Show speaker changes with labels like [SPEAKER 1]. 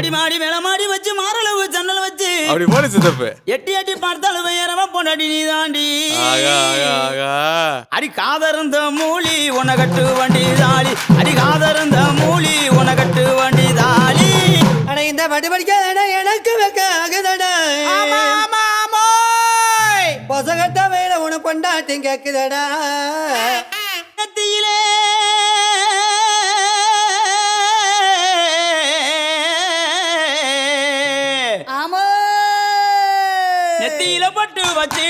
[SPEAKER 1] அடிமாடி மேலமாடி வச்சு மாரளவு ஜன்னல் வச்சு
[SPEAKER 2] அப்படி போடு சித்தப்பு.
[SPEAKER 1] எட்டி எட்டி பார்த்தாலும் வேறவ பொண்டாடி நீ தாண்டி.
[SPEAKER 2] ஆகா
[SPEAKER 1] அடி காதருந்த மூலி உன கட்டு வண்டி தாளி. அடி காதருந்த மூலி உன கட்டு வண்டி தாளி.
[SPEAKER 3] அட இந்த பட்டு படிக்க எனக்கு வைக்க ஆகுதடா. பொசகட்ட வேலை உன கொண்டாட்டி கேக்குதடா.
[SPEAKER 1] நெத்தியிலே நெத்தியில பட்டு வச்சு